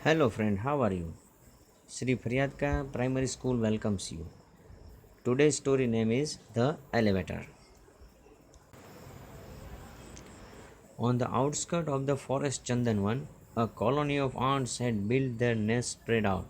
Hello friend, how are you? Sri Faryadka Primary School welcomes you. Today's story name is The Elevator. On the outskirts of the forest Chandanvan, a colony of ants had built their nest spread out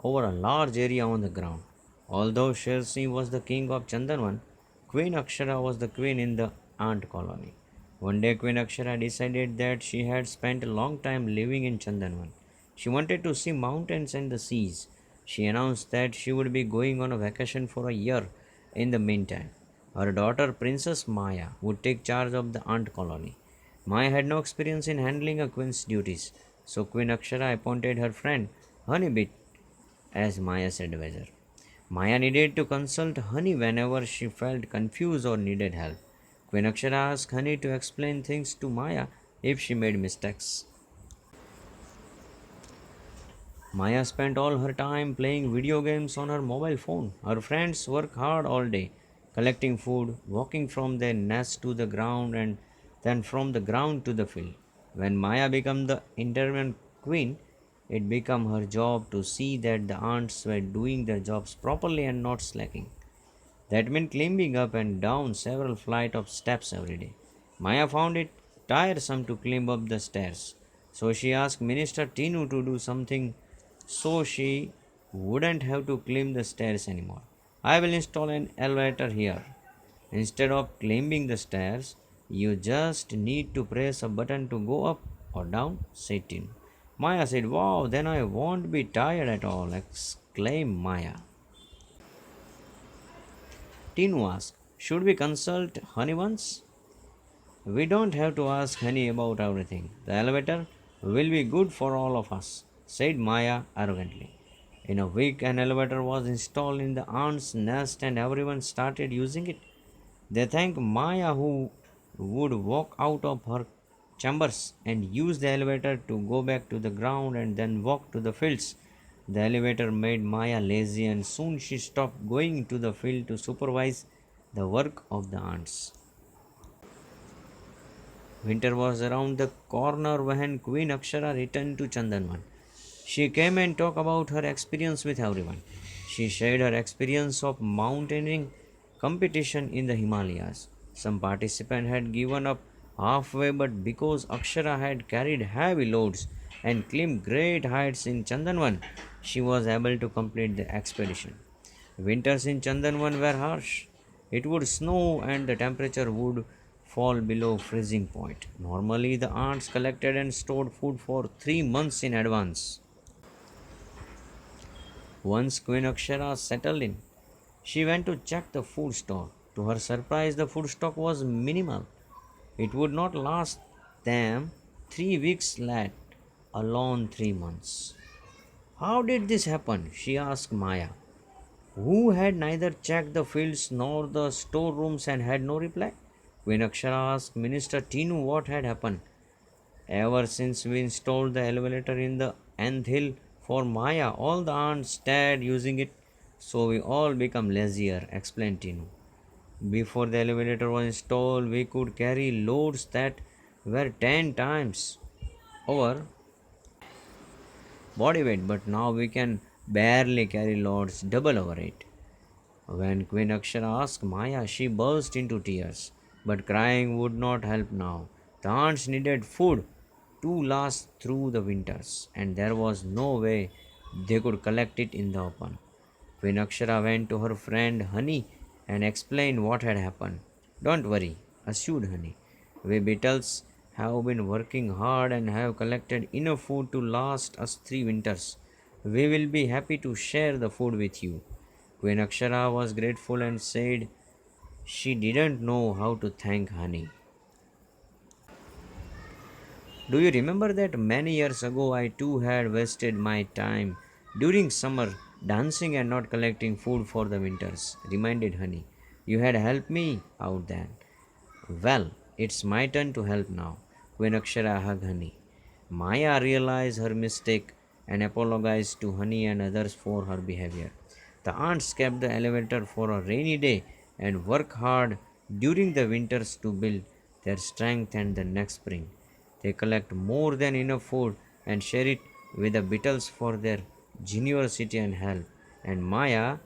over a large area on the ground. Although Sher Singh was the king of Chandanvan, Queen Akshara was the queen in the ant colony. One day Queen Akshara decided that she had spent a long time living in Chandanvan. She wanted to see mountains and the seas. She announced that she would be going on a vacation for a year. In the meantime, her daughter Princess Maya would take charge of the ant colony. Maya had no experience in handling a queen's duties, so Queen Akshara appointed her friend Honeybit as Maya's advisor. Maya needed to consult Honey whenever she felt confused or needed help. Queen Akshara asked Honey to explain things to Maya if she made mistakes. Maya spent all her time playing video games on her mobile phone. Her friends worked hard all day, collecting food, walking from their nest to the ground, and then from the ground to the field. When Maya became the interim queen, it became her job to see that the ants were doing their jobs properly and not slacking. That meant climbing up and down several flights of steps every day. Maya found it tiresome to climb up the stairs, so she asked Minister Tinu to do something so she wouldn't have to climb the stairs anymore. I will install an elevator here. Instead of climbing the stairs, you just need to press a button to go up or down, said Tinu. Maya said, Wow, then I won't be tired at all, exclaimed Maya. Tinu asked, Should we consult Honey once? We don't have to ask Honey about everything. The elevator will be good for all of us, said Maya arrogantly. In a week, an elevator was installed in the aunt's nest and everyone started using it. They thanked Maya, who would walk out of her chambers and use the elevator to go back to the ground and then walk to the fields. The elevator made Maya lazy and soon she stopped going to the field to supervise the work of the ants. Winter was around the corner when Queen Akshara returned to Chandanvan. She came and talked about her experience with everyone. She shared her experience of mountaineering competition in the Himalayas. Some participants had given up halfway, but because Akshara had carried heavy loads and climbed great heights in Chandanvan, she was able to complete the expedition. Winters in Chandanvan were harsh. It would snow and the temperature would fall below freezing point. Normally, the ants collected and stored food for 3 months in advance. Once Queen Akshara settled in, she went to check the food store. To her surprise, the food stock was minimal. It would not last them 3 weeks, let alone 3 months. How did this happen? She asked Maya, who had neither checked the fields nor the storerooms and had no reply. Queen Akshara asked Minister Tinu what had happened. Ever since we installed the elevator in the nth hill for Maya, all the ants started using it, so we all become lazier, explained Tinu. Before the elevator was installed, we could carry loads that were 10 times our body weight, but now we can barely carry loads double our weight. When Queen Akshara asked Maya, she burst into tears. But crying would not help now. The ants needed food to last through the winters, and there was no way they could collect it in the open. Queen Akshara went to her friend Honey and explained what had happened. Don't worry, assured Honey. We beetles have been working hard and have collected enough food to last us 3 winters. We will be happy to share the food with you. Queen Akshara was grateful and said she didn't know how to thank Honey. Do you remember that many years ago I too had wasted my time during summer dancing and not collecting food for the winters? Reminded Honey. You had helped me out then. Well, it's my turn to help now. Queen Akshara hugged Honey. Maya realized her mistake and apologized to Honey and others for her behavior. The aunts kept the elevator for a rainy day and worked hard during the winters to build their strength and the next spring. They collect more than enough food and share it with the Beatles for their generosity and help. And Maya,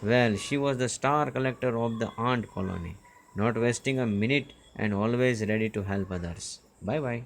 well, she was the star collector of the ant colony, not wasting a minute and always ready to help others. Bye bye.